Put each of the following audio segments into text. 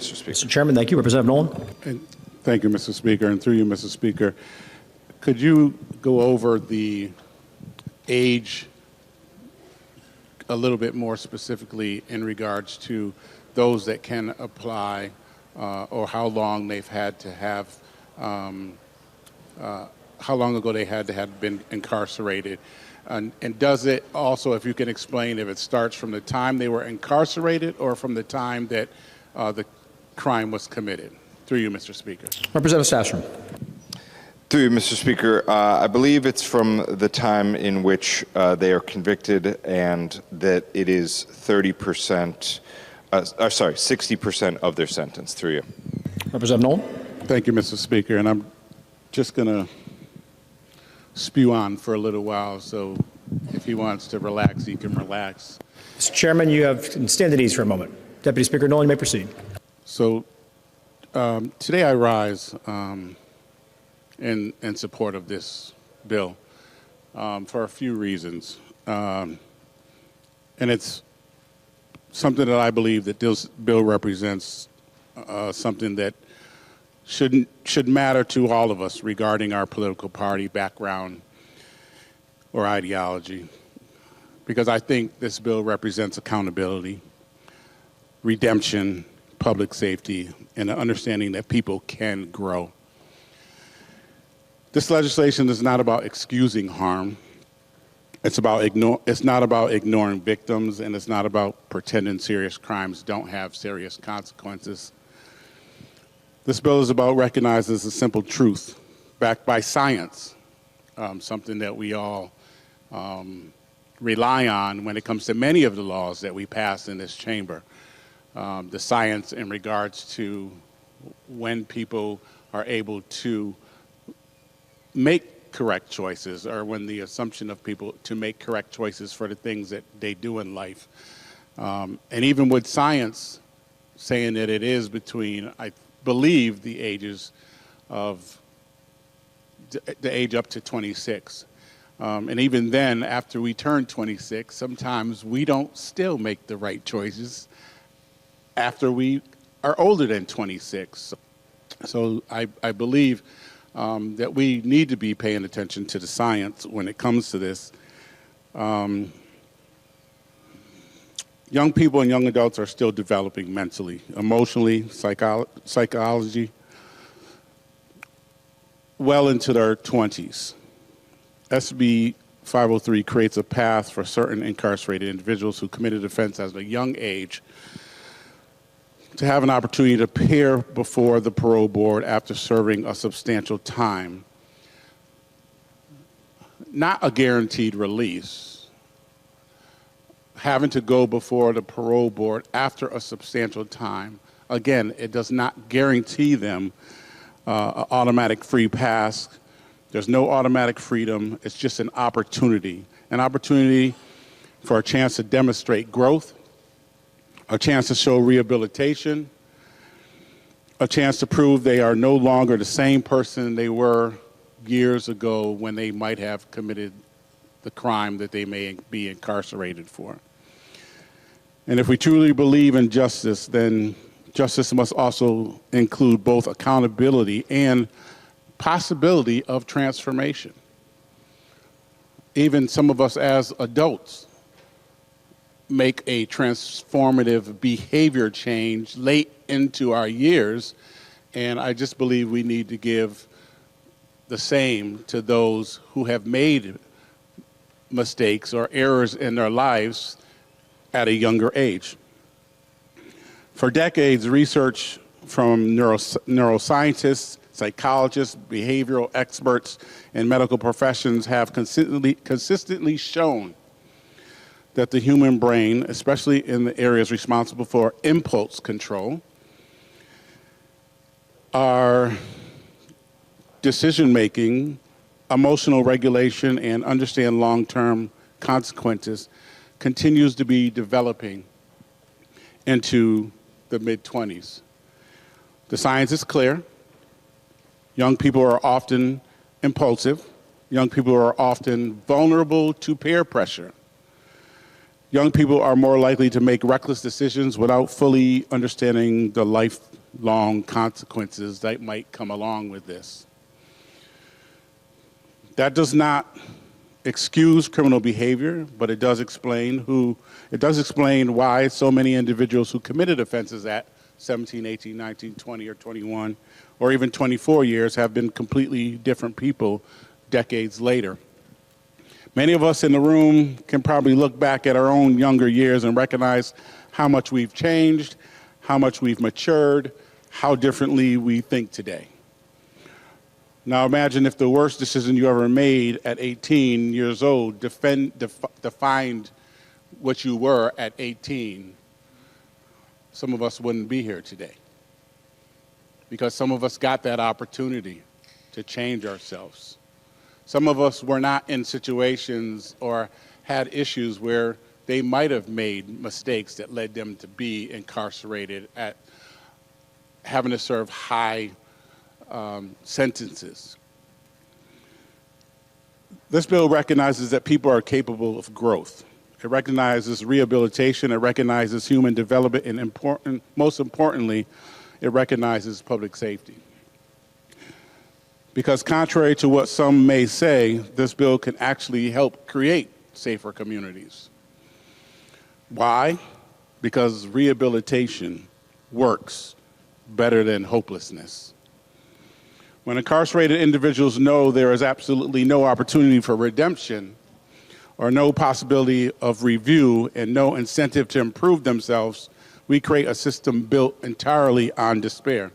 Mr. Speaker. Mr. Chairman, thank you. Representative Nolan. And thank you, Mr. Speaker. And through you, Mr. Speaker, could you go over the age a little bit more specifically in regards to those that can apply or how long they've had to have, how long ago they had to have been incarcerated? And does it also, if you can explain, if it starts from the time they were incarcerated or from the time that the crime was committed? Through you, Mr. Speaker. Representative Sassoon. Through you, Mr. Speaker, I believe it's from the time in which they are convicted and that it is 30%, 60% of their sentence. Through you. Representative Nolan. Thank you, Mr. Speaker. And I'm just going to spew on for a little while, so if he wants to relax, he can relax. Mr. Chairman, you have stand at ease for a moment. Deputy Speaker Nolan, you may proceed. So today I rise in support of this bill for a few reasons. And it's something that I believe that this bill represents something that should matter to all of us regarding our political party background or ideology, because I think this bill represents accountability, redemption, public safety, and an understanding that people can grow. This legislation is not about excusing harm. It's not about ignoring victims, and it's not about pretending serious crimes don't have serious consequences. This bill is about recognizing a simple truth backed by science, something that we all rely on when it comes to many of the laws that we pass in this chamber. The science in regards to when people are able to make correct choices, or when the assumption of people to make correct choices for the things that they do in life. And even with science saying that it is between, I believe, the ages of the age up to 26. And even then, after we turn 26, sometimes we don't still make the right choices after we are older than 26. So I believe that we need to be paying attention to the science when it comes to this. Young people and young adults are still developing mentally, emotionally, psychology, well into their 20s. SB 503 creates a path for certain incarcerated individuals who committed offense at a young age to have an opportunity to appear before the parole board after serving a substantial time. Not a guaranteed release. Having to go before the parole board after a substantial time, again, it does not guarantee them an automatic free pass. There's no automatic freedom. It's just an opportunity for a chance to demonstrate growth, a chance to show rehabilitation, a chance to prove they are no longer the same person they were years ago when they might have committed the crime that they may be incarcerated for. And if we truly believe in justice, then justice must also include both accountability and possibility of transformation. Even some of us as adults make a transformative behavior change late into our years, and I just believe we need to give the same to those who have made mistakes or errors in their lives at a younger age. For decades, research from neuroscientists, psychologists, behavioral experts, and medical professions have consistently shown that the human brain, especially in the areas responsible for impulse control, our decision-making, emotional regulation, and understand long-term consequences continues to be developing into the mid-20s. The science is clear. Young people are often impulsive. Young people are often vulnerable to peer pressure. Young people are more likely to make reckless decisions without fully understanding the life long consequences that might come along with this. That does not excuse criminal behavior, but it does explain why so many individuals who committed offenses at 17, 18, 19, 20, or 21, or even 24 years have been completely different people decades later. Many of us in the room can probably look back at our own younger years and recognize how much we've changed, how much we've matured, how differently we think today. Now imagine if the worst decision you ever made at 18 years old defined what you were at 18. Some of us wouldn't be here today because some of us got that opportunity to change ourselves. Some of us were not in situations or had issues where they might have made mistakes that led them to be incarcerated at having to serve high sentences. This bill recognizes that people are capable of growth. It recognizes rehabilitation, it recognizes human development, and most importantly, it recognizes public safety. Because contrary to what some may say, this bill can actually help create safer communities. Why? Because rehabilitation works better than hopelessness. When incarcerated individuals know there is absolutely no opportunity for redemption, or no possibility of review and no incentive to improve themselves, we create a system built entirely on despair.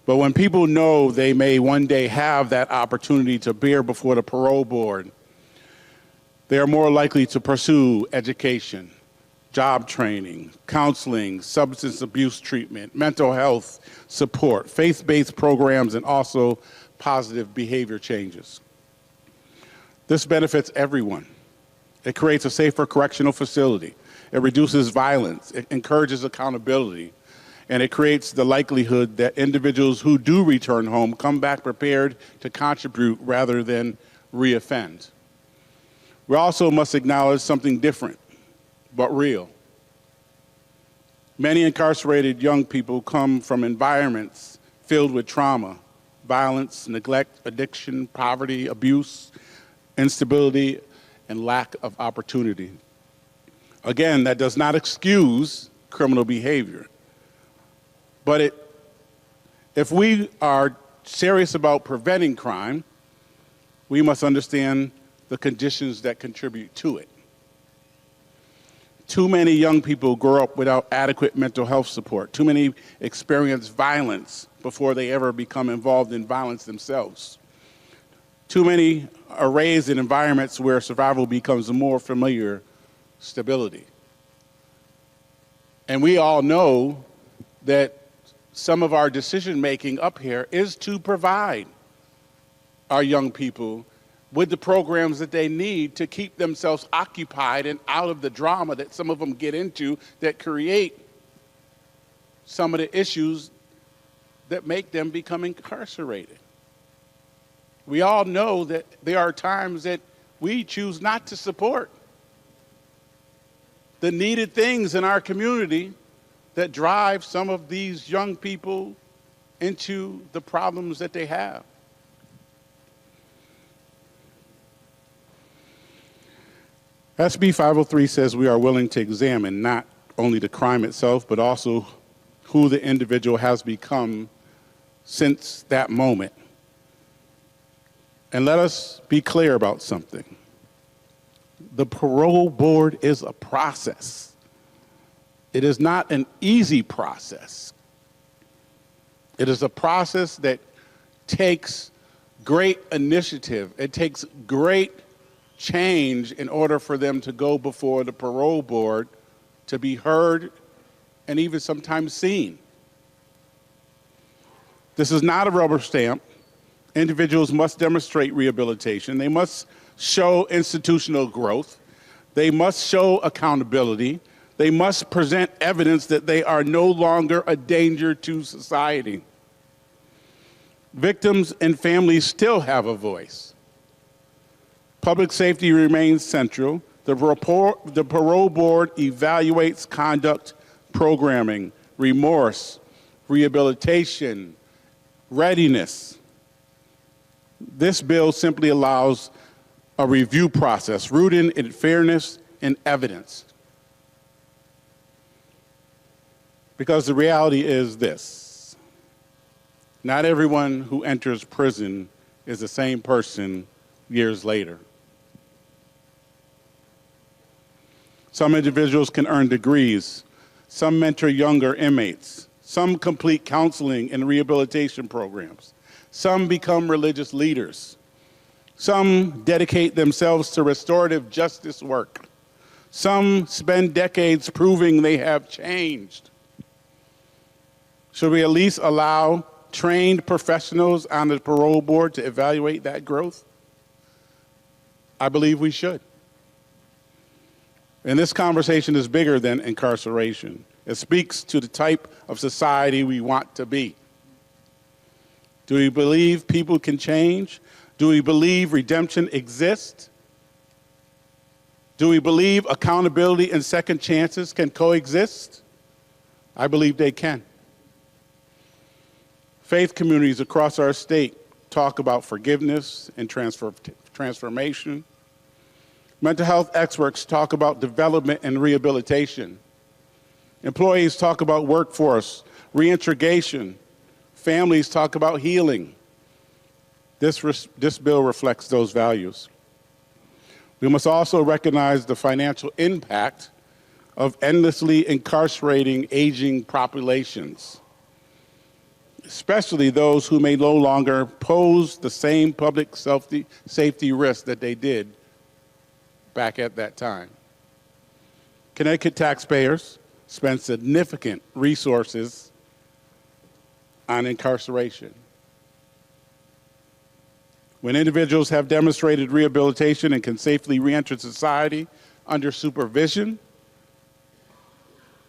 But when people know they may one day have that opportunity to appear before the parole board, they are more likely to pursue education, job training, counseling, substance abuse treatment, mental health support, faith-based programs, and also positive behavior changes. This benefits everyone. It creates a safer correctional facility. It reduces violence. It encourages accountability. And it creates the likelihood that individuals who do return home come back prepared to contribute rather than reoffend. We also must acknowledge something different, but real. Many incarcerated young people come from environments filled with trauma, violence, neglect, addiction, poverty, abuse, instability, and lack of opportunity. Again, that does not excuse criminal behavior. But if we are serious about preventing crime, we must understand the conditions that contribute to it. Too many young people grow up without adequate mental health support. Too many experience violence before they ever become involved in violence themselves. Too many are raised in environments where survival becomes a more familiar stability. And we all know that some of our decision-making up here is to provide our young people with the programs that they need to keep themselves occupied and out of the drama that some of them get into that create some of the issues that make them become incarcerated. We all know that there are times that we choose not to support the needed things in our community that drive some of these young people into the problems that they have. SB 503 says we are willing to examine not only the crime itself, but also who the individual has become since that moment. And let us be clear about something. The parole board is a process. It is not an easy process. It is a process that takes great initiative. It takes great change in order for them to go before the parole board to be heard and even sometimes seen. This is not a rubber stamp. Individuals must demonstrate rehabilitation. They must show institutional growth. They must show accountability. They must present evidence that they are no longer a danger to society. Victims and families still have a voice. Public safety remains central. The parole board evaluates conduct, programming, remorse, rehabilitation, readiness. This bill simply allows a review process rooted in fairness and evidence. Because the reality is this: not everyone who enters prison is the same person years later. Some individuals can earn degrees, some mentor younger inmates, some complete counseling and rehabilitation programs, some become religious leaders, some dedicate themselves to restorative justice work, some spend decades proving they have changed. Should we at least allow trained professionals on the parole board to evaluate that growth? I believe we should. And this conversation is bigger than incarceration. It speaks to the type of society we want to be. Do we believe people can change? Do we believe redemption exists? Do we believe accountability and second chances can coexist? I believe they can. Faith communities across our state talk about forgiveness and transformation. Mental health experts talk about development and rehabilitation. Employees talk about workforce, reintegration. Families talk about healing. This bill reflects those values. We must also recognize the financial impact of endlessly incarcerating aging populations, especially those who may no longer pose the same public safety risk that they did back at that time. Connecticut taxpayers spend significant resources on incarceration. When individuals have demonstrated rehabilitation and can safely reenter society under supervision,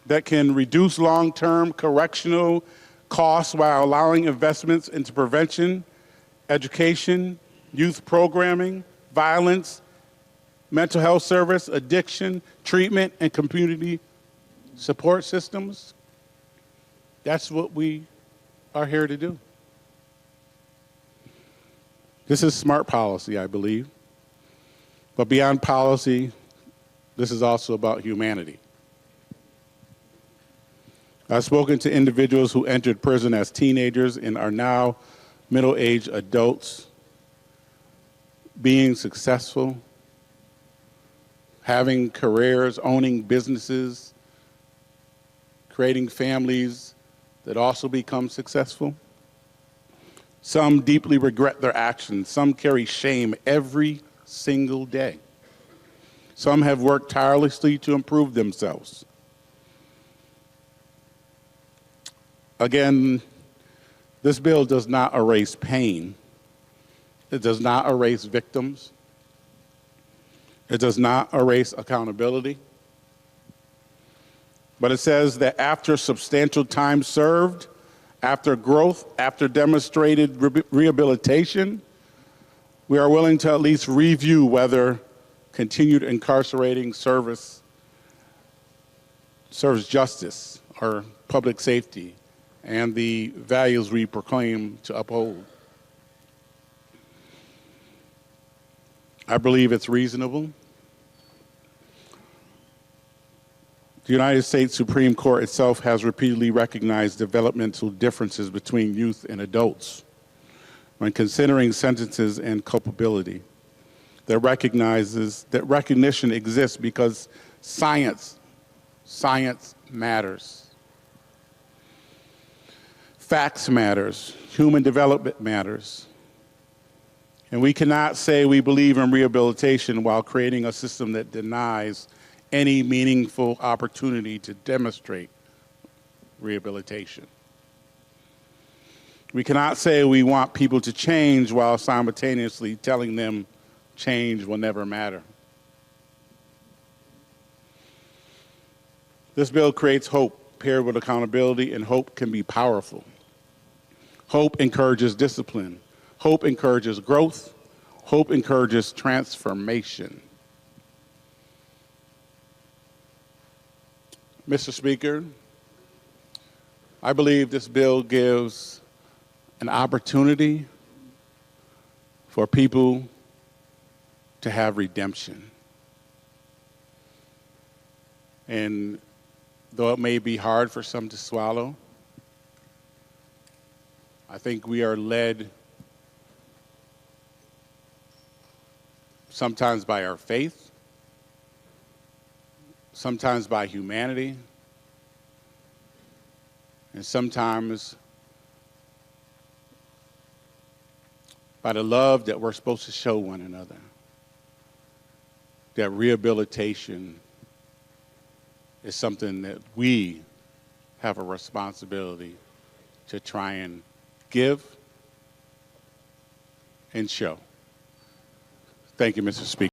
that can reduce long-term correctional costs while allowing investments into prevention, education, youth programming, violence, mental health service, addiction, treatment, and community support systems. That's what we are here to do. This is smart policy, I believe. But beyond policy, this is also about humanity. I've spoken to individuals who entered prison as teenagers and are now middle-aged adults, being successful, having careers, owning businesses, creating families that also become successful. Some deeply regret their actions. Some carry shame every single day. Some have worked tirelessly to improve themselves. Again, this bill does not erase pain. It does not erase victims. It does not erase accountability. But it says that after substantial time served, after growth, after demonstrated rehabilitation, we are willing to at least review whether continued incarcerating serves justice or public safety and the values we proclaim to uphold. I believe it's reasonable. The United States Supreme Court itself has repeatedly recognized developmental differences between youth and adults when considering sentences and culpability. That recognizes that recognition exists because science matters. Facts matters. Human development matters. And we cannot say we believe in rehabilitation while creating a system that denies any meaningful opportunity to demonstrate rehabilitation. We cannot say we want people to change while simultaneously telling them change will never matter. This bill creates hope paired with accountability, and hope can be powerful. Hope encourages discipline. Hope encourages growth. Hope encourages transformation. Mr. Speaker, I believe this bill gives an opportunity for people to have redemption. And though it may be hard for some to swallow, I think we are led sometimes by our faith, sometimes by humanity, and sometimes by the love that we're supposed to show one another. That rehabilitation is something that we have a responsibility to try and give and show. Thank you, Mr. Speaker.